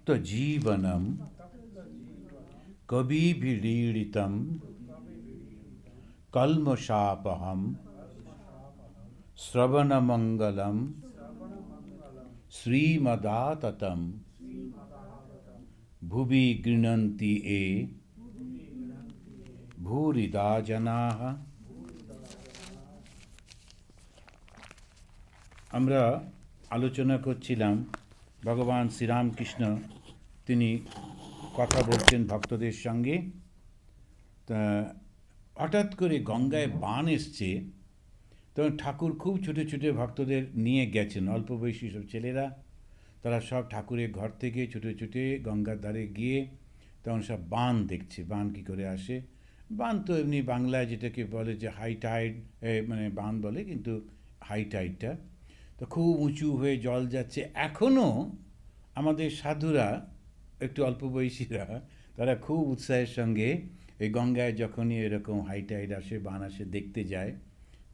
তপ্ত জীবনম কবিভিড়ীড়িতম কলমশাপহম শ্রবণমঙ্গলম শ্রীমদাততম ভুবি গৃণন্তি এ ভূরিদা জনাঃ। আমরা আলোচনা করছিলাম ভগবান শ্রীরামকৃষ্ণ তিনি কথা বলছেন ভক্তদের সঙ্গে। তা হঠাৎ করে গঙ্গায় বান এসছে, তখন ঠাকুর খুব ছুটে ছুটে ভক্তদের নিয়ে গেছেন। অল্প বয়সী সব ছেলেরা, তারা সব ঠাকুরের ঘর থেকে ছুটে ছুটে গঙ্গার ধারে গিয়ে তখন সব বান দেখছে, বান কী করে আসে। বান তো এমনি বাংলায় যেটাকে বলে যে হাই টাইড, মানে বান বলে, কিন্তু হাই টাইডটা তো খুব উঁচু হয়ে জল যাচ্ছে। এখনও আমাদের সাধুরা, একটু অল্প বয়সীরা, তারা খুব উৎসাহের সঙ্গে এই গঙ্গায় যখনই এরকম হাই টাইড আসে, বান আসে, দেখতে যায়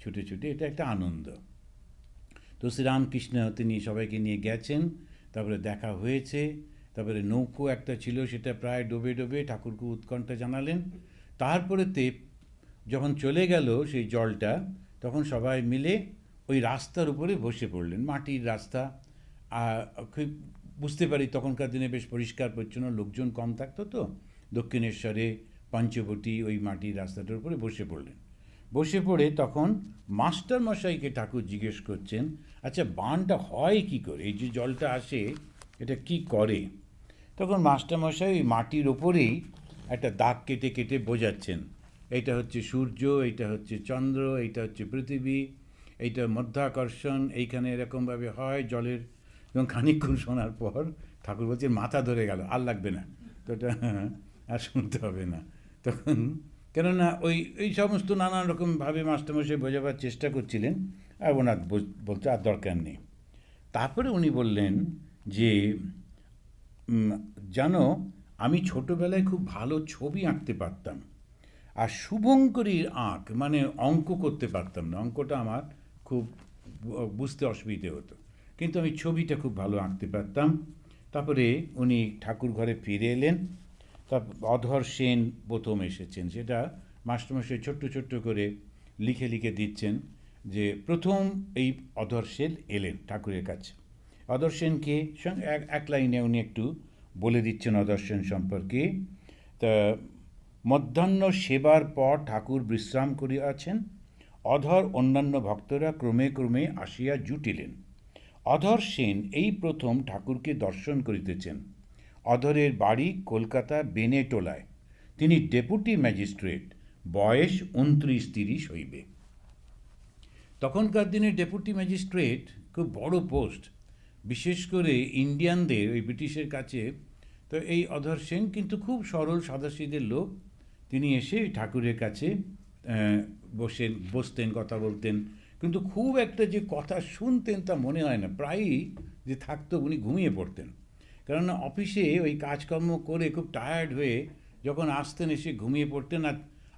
ছুটে ছুটে। এটা একটা আনন্দ। তো শ্রীরামকৃষ্ণ তিনি সবাইকে নিয়ে গেছেন, তারপরে দেখা হয়েছে, তারপরে নৌকো একটা ছিল, সেটা প্রায় ডোবে ডোবে, ঠাকুরকে উৎকণ্ঠা জানালেন। তারপরেতে যখন চলে গেল সেই জলটা, তখন সবাই মিলে ওই রাস্তার উপরে বসে পড়লেন, মাটির রাস্তা। খুব বুঝতে পারি তখনকার দিনে বেশ পরিষ্কার পরিচ্ছন্ন, লোকজন কম থাকতো তো, দক্ষিণেশ্বরে পঞ্চবটি ওই মাটির রাস্তাটার উপরে বসে পড়লেন। বসে পড়ে তখন মাস্টার মশাইকে ঠাকুর জিজ্ঞেস করছেন, আচ্ছা বানটা হয় কি করে, এই যে জলটা আসে এটা কি করে? তখন মাস্টার মশাই ওই মাটির ওপরেই একটা দাগ কেটে কেটে বোঝাচ্ছেন, এইটা হচ্ছে সূর্য, এইটা হচ্ছে চন্দ্র, এইটা হচ্ছে পৃথিবী, এইটা মধ্যাকর্ষণ, এইখানে এরকমভাবে হয় জলের। এবং খানিকক্ষণ শোনার পর ঠাকুর বলছেন মাথা ধরে গেল, আর লাগবে না তো, এটা আর শুনতে হবে না। তখন কেননা ওই সমস্ত নানান রকমভাবে মাস্টারমশাই বোঝাবার চেষ্টা করছিলেন, আর ওনার বলতে আর দরকার নেই। তারপরে উনি বললেন যে জানো, আমি ছোটোবেলায় খুব ভালো ছবি আঁকতে পারতাম, আর শুভঙ্করীর আঁক মানে অঙ্ক করতে পারতাম না, অঙ্কটা আমার খুব বুঝতে অসুবিধে হতো, কিন্তু আমি ছবিটা খুব ভালো আঁকতে পারতাম। তারপরে উনি ঠাকুর ঘরে ফিরে এলেন। তারপর অধর সেন প্রথম এসেছেন, সেটা মাস্টারমশাই ছোট্ট ছোট্ট করে লিখে লিখে দিচ্ছেন যে প্রথম এই অধর সেন এলেন ঠাকুরের কাছে। অধর সেনকে এক লাইনে উনি একটু বলে দিচ্ছেন অধর সেন সম্পর্কে। তা মধ্যাহ্ন সেবার পর ঠাকুর বিশ্রাম করিয়াছেন, অধর অন্যান্য ভক্তরা ক্রমে ক্রমে আসিয়া জুটিলেন। অধর সেন এই প্রথম ঠাকুরকে দর্শন করিতেছেন। অধরের বাড়ি কলকাতা বেনেটোলায়। তিনি ডেপুটি ম্যাজিস্ট্রেট, বয়স 29-30 হইবে। তখনকার দিনে ডেপুটি ম্যাজিস্ট্রেট খুব বড় পোস্ট, বিশেষ করে ইন্ডিয়ানদের, ওই ব্রিটিশের কাছে। তো এই অধর সেন কিন্তু খুব সরল সাদাসিধে লোক। তিনি এসে ঠাকুরের কাছে বসতেন, কথা বলতেন, কিন্তু খুব একটা যে কথা শুনতেন তা মনে হয় না। প্রায়ই যে থাকতো উনি ঘুমিয়ে পড়তেন, কেননা অফিসে ওই কাজকর্ম করে খুব টায়ার্ড হয়ে যখন আসতেন এসে ঘুমিয়ে পড়তেন। আর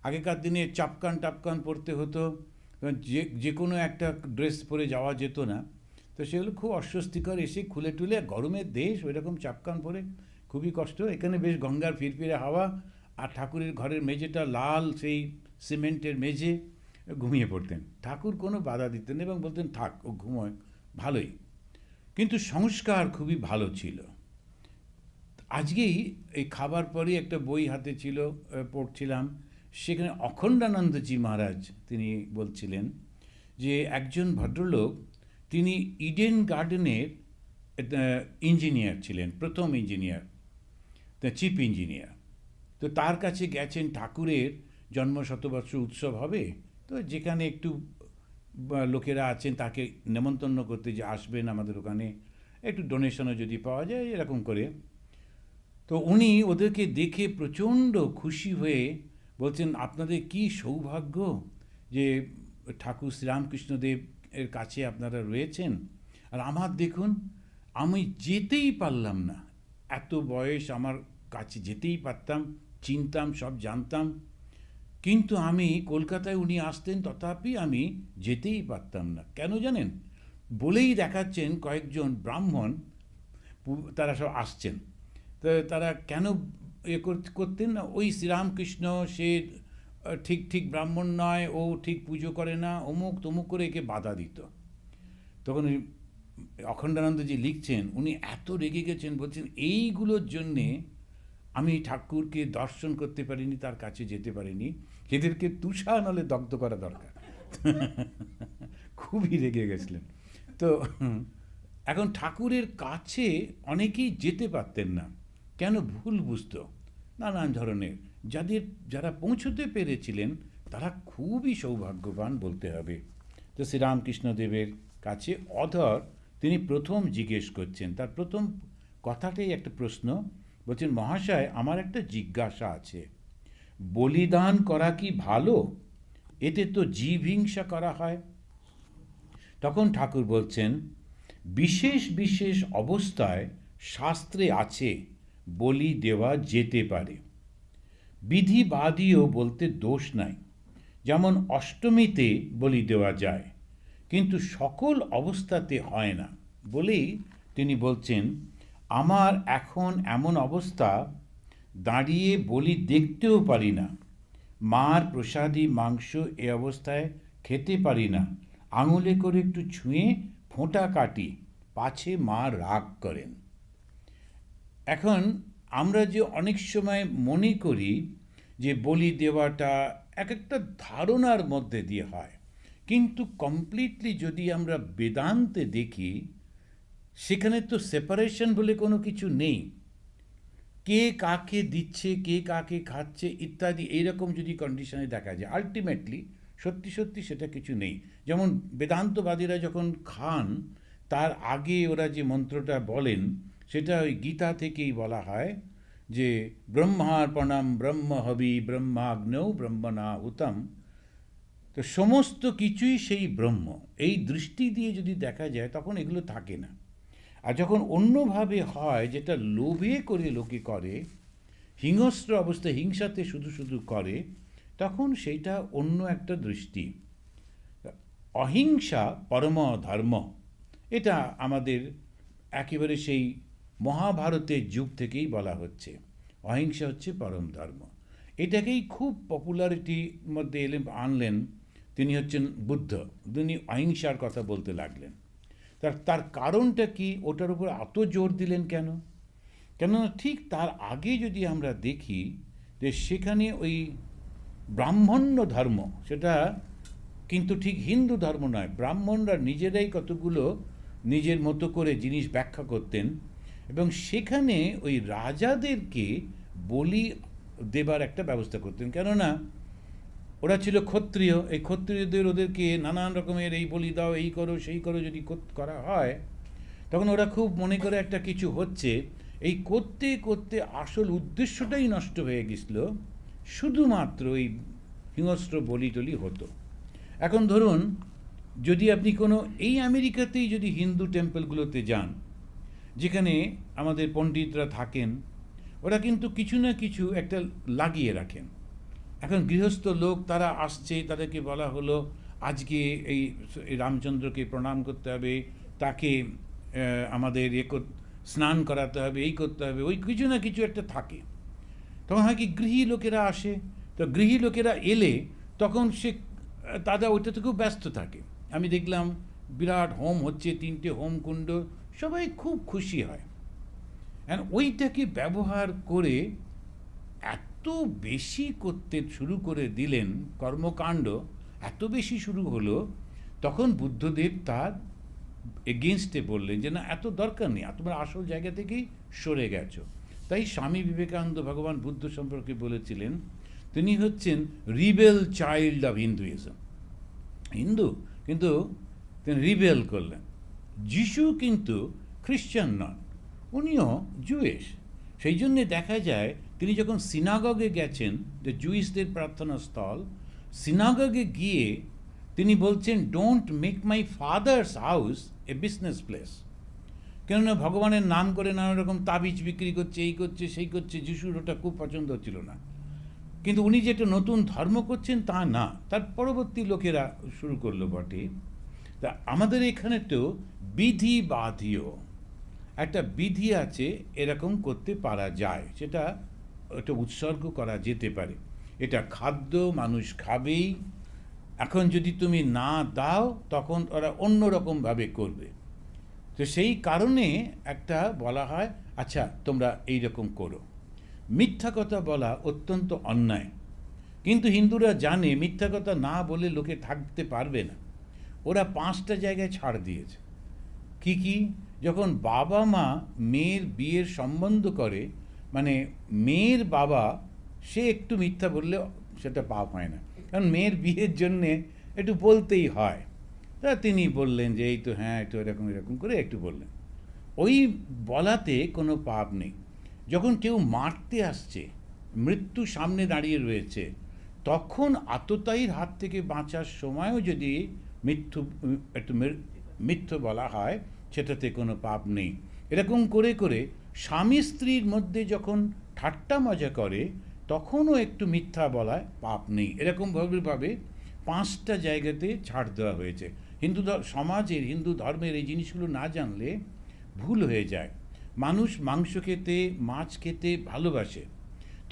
আগেকার দিনে টাপকান পরতে হতো, যে কোনো একটা ড্রেস পরে যাওয়া যেত না। তো সেগুলো খুব অস্বস্তিকর, এসে খুলে টুলে, গরমের দেশ, ওই রকম চাপকান পরে খুবই কষ্ট। এখানে বেশ গঙ্গার ফিরফিরে হাওয়া, আর ঠাকুরের ঘরের মেঝেটা লাল, সেই সিমেন্টের মেঝে, ঘুমিয়ে পড়তেন। ঠাকুর কোনো বাধা দিতেন এবং বলতেন থাক, ও ঘুমোয়, ভালোই। কিন্তু সংস্কার খুবই ভালো ছিল। আজকেই এই খাবার পরে একটা বই হাতে ছিল, পড়ছিলাম, সেখানে অখণ্ডানন্দজি মহারাজ তিনি বলছিলেন যে একজন ভদ্রলোক, তিনি ইডেন গার্ডেনের ইঞ্জিনিয়ার ছিলেন, প্রথম ইঞ্জিনিয়ার, চিফ ইঞ্জিনিয়ার। তো তার কাছে গেছেন, ঠাকুরের জন্মশতবর্ষ উৎসব হবে, তো যেখানে একটু লোকেরা আছেন তাকে নেমন্তন্ন করতে, যে আসবেন আমাদের ওখানে, একটু ডোনেশনও যদি পাওয়া যায়, এরকম করে। তো উনি ওদেরকে দেখে প্রচণ্ড খুশি হয়ে বলছেন, আপনাদের কি সৌভাগ্য যে ঠাকুর শ্রীরামকৃষ্ণদেব এর কাছে আপনারা রয়েছেন। আর আমার দেখুন, আমি যেতেই পারলাম না, এত বয়স, আমার কাছে যেতেই পারতাম, চিনতাম, সব জানতাম, কিন্তু আমি কলকাতায় উনি আসতেন, তথাপি আমি যেতেই পারতাম না। কেন জানেন? বলেই দেখাচ্ছেন কয়েকজন ব্রাহ্মণ, তারা সব আসছেন, তো তারা কেন করতেন না, ওই শ্রীরামকৃষ্ণ সে ঠিক ঠিক ব্রাহ্মণ নয়, ও ঠিক পুজো করে না, অমুক তমুক করে একে বাধা দিত। তখন অখণ্ডানন্দজি লিখছেন, উনি এত রেগে গেছেন, বলছেন এইগুলোর জন্যে আমি ঠাকুরকে দর্শন করতে পারিনি, তার কাছে যেতে পারিনি, এদেরকে তুষা নলে দগ্ধ করা দরকার। খুবই রেগে গেছিলেন। তো এখন ঠাকুরের কাছে অনেকেই যেতে পারতেন না, কেন? ভুল বুঝত নানান ধরনের। যারা পৌঁছতে পেরেছিলেন তারা খুবই সৌভাগ্যবান বলতে হবে। তো শ্রীরামকৃষ্ণদেবের কাছে অধর তিনি প্রথম জিজ্ঞেস করছেন, তার প্রথম কথাটাই একটা প্রশ্ন। বলছেন, মহাশয়, আমার একটা জিজ্ঞাসা আছে, বলিদান করা কি ভালো? এতে তো জীব হিংসা করা হয়। তখন ঠাকুর বলছেন, বিশেষ বিশেষ অবস্থায় শাস্ত্রে আছে বলি দেওয়া যেতে পারে, বিধিবাদীও বলতে দোষ নাই। যেমন অষ্টমীতে বলি দেওয়া যায়, কিন্তু সকল অবস্থাতে হয় না বলেই তিনি বলছেন, আমার এখন এমন অবস্থা, দাঁড়িয়ে বলি দেখতেও পারি না, মার প্রসাদী মাংস এ অবস্থায় খেতে পারি না, আঙুলে করে একটু ছুঁয়ে ফোঁটা কাটি, পাছে মা রাগ করেন। এখন আমরা যে অনেক সময় মনে করি যে বলি দেওয়াটা এক একটা ধারণার মধ্যে দিয়ে হয়, কিন্তু কমপ্লিটলি যদি আমরা বেদান্তে দেখি, সেখানে তো সেপারেশন বলে কোনো কিছু নেই। কে কাকে দিচ্ছে, কে কাকে খাচ্ছে ইত্যাদি, এইরকম যদি কন্ডিশনে দেখা যায়, আলটিমেটলি সত্যি সত্যি সেটা কিছু নেই। যেমন বেদান্তবাদীরা যখন খান, তার আগে ওরা যে মন্ত্রটা বলেন, সেটা ওই গীতা থেকেই বলা হয় যে ব্রহ্মার্পণম ব্রহ্ম হবি ব্রহ্মাগ্নৌ ব্রহ্মণাহুতম। তো সমস্ত কিছুই সেই ব্রহ্ম, এই দৃষ্টি দিয়ে যদি দেখা যায় তখন এগুলো থাকে না। আর যখন অন্যভাবে হয়, যেটা লোভে করে লোকে করে, হিংস্র অবস্থায় হিংসাতে শুধু শুধু করে, তখন সেইটা অন্য একটা দৃষ্টি। অহিংসা পরম ধর্ম, এটা আমাদের একেবারে সেই মহাভারতের যুগ থেকেই বলা হচ্ছে, অহিংসা হচ্ছে পরম ধর্ম। এটাকেই খুব পপুলারিটির মধ্যে আনলেন তিনি, হচ্ছেন বুদ্ধ। তিনি অহিংসার কথা বলতে লাগলেন। তার কারণটা কি, ওটার উপর এত জোর দিলেন কেন? কেননা ঠিক তার আগে যদি আমরা দেখি যে সেখানে ওই ব্রাহ্মণ্য ধর্ম, সেটা কিন্তু ঠিক হিন্দু ধর্ম নয়। ব্রাহ্মণরা নিজেরাই কতগুলো নিজের মতো করে জিনিস ব্যাখ্যা করতেন, এবং সেখানে ওই রাজাদেরকে বলি দেবার একটা ব্যবস্থা করতেন। কেননা ওরা ছিল ক্ষত্রিয়, এই ক্ষত্রিয়দের ওদেরকে নানান রকমের এই বলি দাও, এই করো, সেই করো যদি করা হয়, তখন ওরা খুব মনে করে একটা কিছু হচ্ছে। এই করতে করতে আসল উদ্দেশ্যটাই নষ্ট হয়ে গেছিল, শুধুমাত্র এই হিংস্র বলি টলি হতো। এখন ধরুন, যদি আপনি কোনো এই আমেরিকাতেই যদি হিন্দু টেম্পলগুলোতে যান, যেখানে আমাদের পণ্ডিতরা থাকেন, ওরা কিন্তু কিছু না কিছু একটা লাগিয়ে রাখেন। এখন গৃহস্থ লোক তারা আসছে, তাদেরকে বলা হলো আজকে এই রামচন্দ্রকে প্রণাম করতে হবে, তাকে আমাদের স্নান করাতে হবে, এই করতে হবে, ওই কিছু না কিছু একটা থাকে। তখন হয় কি, গৃহী লোকেরা আসে, তো গৃহী লোকেরা এলে তখন তারা ওইটাতে খুব ব্যস্ত থাকে। আমি দেখলাম বিরাট হোম হচ্ছে, 3টে হোম কুণ্ড, সবাই খুব খুশি হয়। অ্যান্ড ওইটাকে ব্যবহার করে এত বেশি করতে শুরু করে দিলেন, কর্মকাণ্ড এত বেশি শুরু হলো, তখন বুদ্ধদেব তার এগেনস্টে বললেন যে না, এত দরকার নেই, তোমরা আসল জায়গা থেকেই সরে গেছো। তাই স্বামী বিবেকানন্দ ভগবান বুদ্ধ সম্পর্কে বলেছিলেন, তিনি হচ্ছেন rebel child of Hinduism. Hindu, কিন্তু তিনি রিবেল করলেন। যিশু কিন্তু খ্রিশ্চান নন, উনিও জুয়েশ। সেই জন্যে দেখা যায় তিনি যখন সিনাগগে গেছেন, যে জুইশদের প্রার্থনা স্থল, সিনাগগে গিয়ে তিনি বলছেন, don't make my father's house A business place. কেননা ভগবানের নাম করে নানা রকম তাবিজ বিক্রি করছে, এই করছে, সেই করছে। যিশুর ওটা খুব পছন্দ হচ্ছিল না। কিন্তু উনি যেটা নতুন ধর্ম করছেন তা না, তার পরবর্তী লোকেরা শুরু করলো বটে। তা আমাদের এখানে তো বিধিবাদীও, একটা বিধি আছে, এরকম করতে পারা যায়, সেটা একটা উৎসর্গ করা যেতে পারে। এটা খাদ্য, মানুষ খাবেই। এখন যদি তুমি না দাও তখন ওরা অন্য রকমভাবে করবে। তো সেই কারণে একটা বলা হয়, আচ্ছা তোমরা এই রকম করো। মিথ্যা কথা বলা অত্যন্ত অন্যায়, কিন্তু হিন্দুরা জানে মিথ্যা কথা না বলে লোকে থাকতে পারবে না। ওরা 5টা জায়গায় ছাড় দিয়েছে। কি কি? যখন বাবা মা মেয়ের বিয়ের সম্বন্ধ করে, মানে মেয়ের বাবা, সে একটু মিথ্যা বললে সেটা পাপ হয় না, কারণ মেয়ের বিয়ের জন্যে একটু বলতেই হয়। তা তিনি বললেন যে এই তো হ্যাঁ, একটু এরকম এরকম করে একটু বললেন, ওই বলাতে কোনো পাপ নেই। যখন কেউ মারতে আসছে, মৃত্যু সামনে দাঁড়িয়ে রয়েছে, তখন আততায়ীর হাত থেকে বাঁচার সময়ও যদি মিথ্যু বলা হয়, সেটাতে কোনো পাপ নেই। এরকম করে করে স্বামী স্ত্রীর মধ্যে যখন ঠাট্টা মজা করে, তখনও একটু মিথ্যা বলায় পাপ নেই। এরকমভাবে 5টা জায়গাতে ছাড় দেওয়া হয়েছে। সমাজের, হিন্দু ধর্মের এই জিনিসগুলো না জানলে ভুল হয়ে যায়। মানুষ মাংস খেতে, মাছ খেতে ভালোবাসে,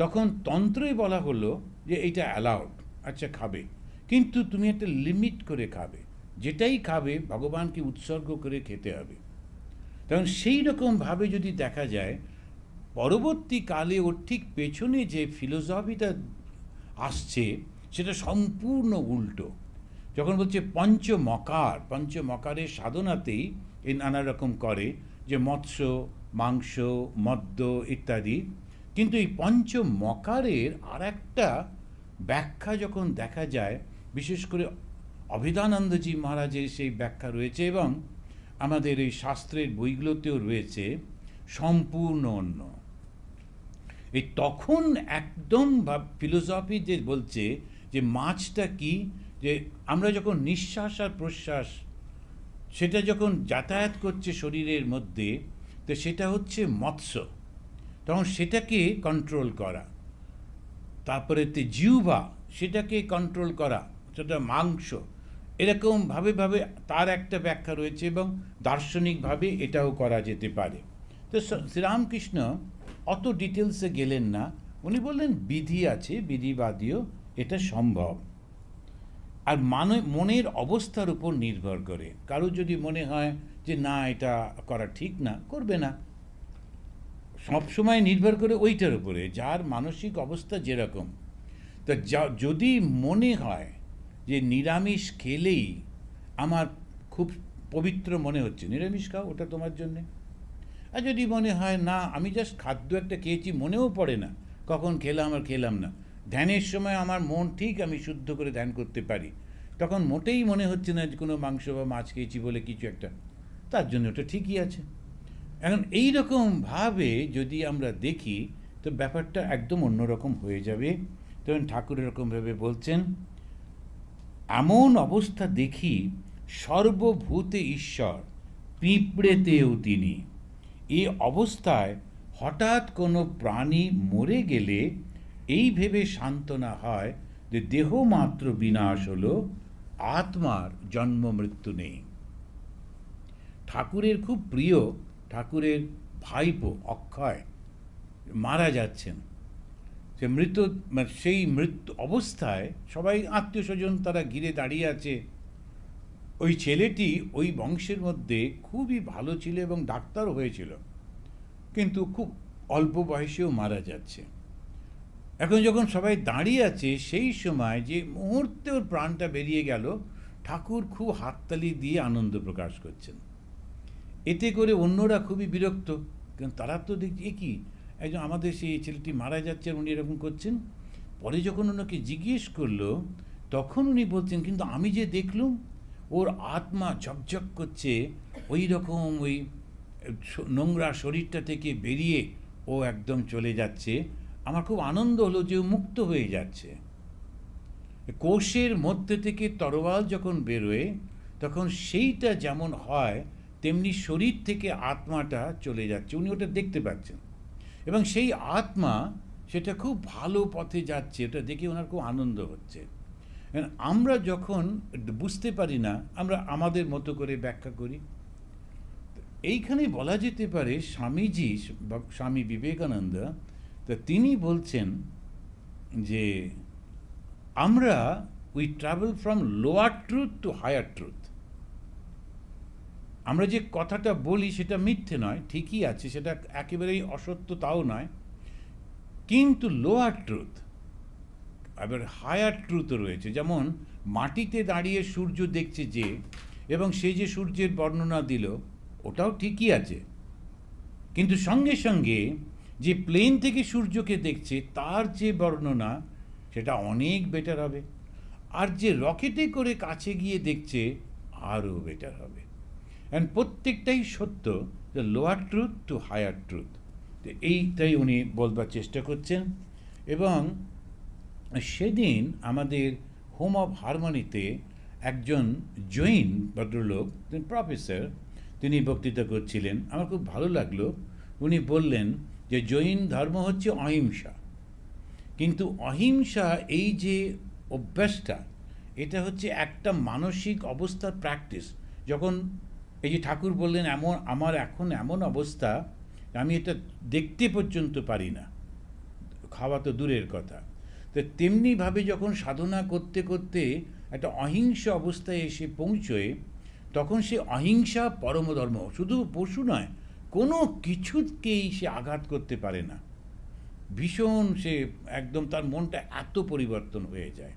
তখন তন্ত্রে বলা হলো যে এটা অ্যালাউড, আচ্ছা খাবে, কিন্তু তুমি একটা লিমিট করে খাবে, যেটাই খাবে ভগবানকে উৎসর্গ করে খেতে হবে। তখন সেই রকমভাবে যদি দেখা যায়, পরবর্তীকালে ওর ঠিক পেছনে যে ফিলোসফিটা আসছে সেটা সম্পূর্ণ উল্টো। যখন বলছে পঞ্চমকারের সাধনাতেই এই নানা রকম করে, যে মৎস্য, মাংস, মদ্য ইত্যাদি, কিন্তু এই পঞ্চমকারের আর একটা ব্যাখ্যা যখন দেখা যায়, বিশেষ করে অভেদানন্দজি মহারাজের সেই ব্যাখ্যা রয়েছে এবং আমাদের এই শাস্ত্রের বইগুলোতেও রয়েছে, সম্পূর্ণ অন্য। এই তখন একদম ফিলোসফি যে বলছে যে মাছটা কি, যে আমরা যখন নিঃশ্বাস আর প্রশ্বাস সেটা যখন যাতায়াত করছে শরীরের মধ্যে, তো সেটা হচ্ছে মৎস্য, তখন সেটাকে কন্ট্রোল করা। তারপরে জিহ্বা, সেটাকে কন্ট্রোল করা, সেটা মাংস। এরকমভাবে তার একটা ব্যাখ্যা রয়েছে এবং দার্শনিকভাবে এটাও করা যেতে পারে। তো শ্রীরামকৃষ্ণ অত ডিটেলসে গেলেন না, উনি বললেন বিধি আছে, বিধিবাদীও এটা সম্ভব। আর মনের অবস্থার উপর নির্ভর করে। কারো যদি মনে হয় যে না এটা করা ঠিক না, করবে না। সবসময় নির্ভর করে ওইটার উপরে, যার মানসিক অবস্থা যেরকম। তা যদি মনে হয় যে নিরামিষ খেলেই আমার খুব পবিত্র মনে হচ্ছে, নিরামিষ খাও, ওটা তোমার জন্যে। আর যদি মনে হয় না, আমি জাস্ট খাদ্য একটা খেয়েছি, মনেও পড়ে না কখন খেলাম আর খেলাম না, ধ্যানের সময় আমার মন ঠিক, আমি শুদ্ধ করে ধ্যান করতে পারি, তখন মোটেই মনে হচ্ছে না যে কোনো মাংস বা মাছ খেয়েছি বলে কিছু একটা, তার জন্য ওটা ঠিকই আছে। এখন এই রকমভাবে যদি আমরা দেখি, তো ব্যাপারটা একদম অন্যরকম হয়ে যাবে। তখন ঠাকুর এরকমভাবে বলছেন, এমন অবস্থা দেখি সর্বভূতে ঈশ্বর, পিঁপড়েতেও তিনি। এই অবস্থায় হঠাৎ কোনো প্রাণী মরে গেলে এই ভেবে সান্ত্বনা হয় যে দেহ মাত্র বিনাশ হলো, আত্মার জন্ম মৃত্যু নেই। ঠাকুরের খুব প্রিয়, ঠাকুরের ভাইপো অক্ষয় মারা যাচ্ছেন, সেই মৃত্যু অবস্থায় সবাই আত্মীয় স্বজন তারা ঘিরে দাঁড়িয়ে আছে। ওই ছেলেটি ওই বংশের মধ্যে খুবই ভালো ছিল এবং ডাক্তারও হয়েছিল, কিন্তু খুব অল্প বয়সেও মারা যাচ্ছে। এখন যখন সবাই দাঁড়িয়ে আছে, সেই সময় যে মুহূর্তে ওর প্রাণটা বেরিয়ে গেল, ঠাকুর খুব হাততালি দিয়ে আনন্দ প্রকাশ করছেন। এতে করে অন্যরা খুবই বিরক্ত, কারণ তারা তো দেখছি কি একজন আমাদের সেই ছেলেটি মারা যাচ্ছে আর উনি এরকম করছেন। পরে যখন ওনাকে জিজ্ঞেস করলো, তখন উনি বলছেন, কিন্তু আমি যে দেখলুম ওর আত্মা ঝকঝক করছে, ওই রকম ওই নোংরা শরীরটা থেকে বেরিয়ে ও একদম চলে যাচ্ছে। আমার খুব আনন্দ হলো যে ও মুক্ত হয়ে যাচ্ছে। কোষের মধ্যে থেকে তরোয়াল যখন বেরোয়, তখন সেইটা যেমন হয়, তেমনি শরীর থেকে আত্মাটা চলে যাচ্ছে, উনি ওটা দেখতে পাচ্ছেন এবং সেই আত্মা সেটা খুব ভালো পথে যাচ্ছে, ওটা দেখে ওনার খুব আনন্দ হচ্ছে। আমরা যখন বুঝতে পারি না, আমরা আমাদের মতো করে ব্যাখ্যা করি। এইখানে বলা যেতে পারে স্বামীজি বা স্বামী বিবেকানন্দ, তা তিনি বলছেন যে আমরা we travel from lower truth to higher truth. আমরা যে কথাটা বলি সেটা মিথ্যে নয়, ঠিকই আছে, সেটা একেবারেই অসত্য তাও নয়, কিন্তু লোয়ার ট্রুথ, এবার হায়ার ট্রুথও রয়েছে। যেমন মাটিতে দাঁড়িয়ে সূর্য দেখছে যে, এবং সে যে সূর্যের বর্ণনা দিল ওটাও ঠিকই আছে, কিন্তু সঙ্গে সঙ্গে যে প্লেন থেকে সূর্যকে দেখছে তার যে বর্ণনা সেটা অনেক বেটার হবে, আর যে রকেটে করে কাছে গিয়ে দেখছে আরও বেটার হবে। অ্যান্ড প্রত্যেকটাই সত্য, the lower truth to higher truth. এইটাই উনি বলবার চেষ্টা করছেন। এবং সেদিন আমাদের হোম অফ হারমোনিতে একজন জৈন ভদ্রলোক, প্রফেসর, তিনি বক্তৃতা করছিলেন। আমার খুব ভালো লাগলো। উনি বললেন যে জৈন ধর্ম হচ্ছে অহিংসা, কিন্তু অহিংসা এই যে অভ্যাসটা, এটা হচ্ছে একটা মানসিক অবস্থার প্র্যাকটিস। যখন এই যে ঠাকুর বললেন আমার এখন এমন অবস্থা আমি এটা দেখতে পর্যন্ত পারি না, খাওয়া তো দূরের কথা, তো তেমনিভাবে যখন সাধনা করতে করতে একটা অহিংস অবস্থায় এসে পৌঁছয়, তখন সে অহিংসা পরমধর্ম, শুধু পশু নয়, কোনো কিছুকেই সে আঘাত করতে পারে না। ভীষণ সে একদম, তার মনটা এত পরিবর্তন হয়ে যায়।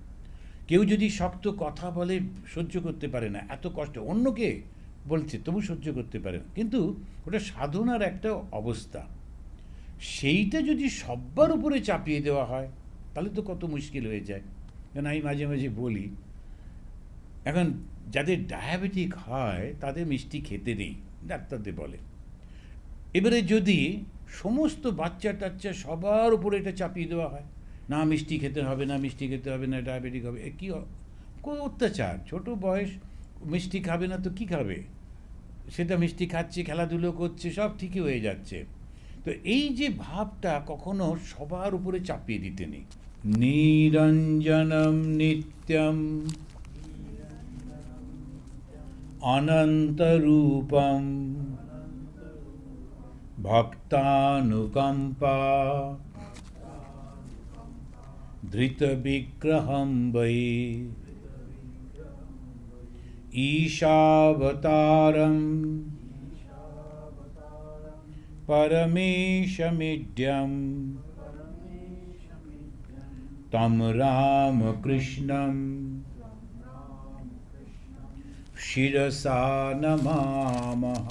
কেউ যদি শক্ত কথা বলে সহ্য করতে পারে না, এত কষ্ট, অন্যকে বলছে তবু সহ্য করতে পারে না, কিন্তু ওটা সাধনার একটা অবস্থা। সেইটা যদি সব্বার উপরে চাপিয়ে দেওয়া হয় তাহলে তো কত মুশকিল হয়ে যায়। কারণ আমি মাঝে মাঝে বলি, এখন যাদের ডায়াবেটিক হয় তাদের মিষ্টি খেতে নেই, ডাক্তারদের বলে। এবারে যদি সমস্ত বাচ্চা টাচ্চা সবার উপরে এটা চাপিয়ে দেওয়া হয়, না মিষ্টি খেতে হবে না, মিষ্টি খেতে হবে না, ডায়াবেটিক হবে, কী অত্যাচার! ছোট বয়স, মিষ্টি খাবে না তো কি খাবে? সেটা মিষ্টি খাচ্ছে, খেলাধুলো করছে, সব ঠিকই হয়ে যাচ্ছে। তো এই যে ভাবটা কখনো সবার উপরে চাপিয়ে দিতে নেই। নিরঞ্জনম নিত্যম অনন্তরূপম ভক্তানুকম্পা ধৃতবিগ্রহম বৈ ঈশাবতারম পরমেশমিড্যম তম রামকৃষ্ণম শিরসা নমামহ।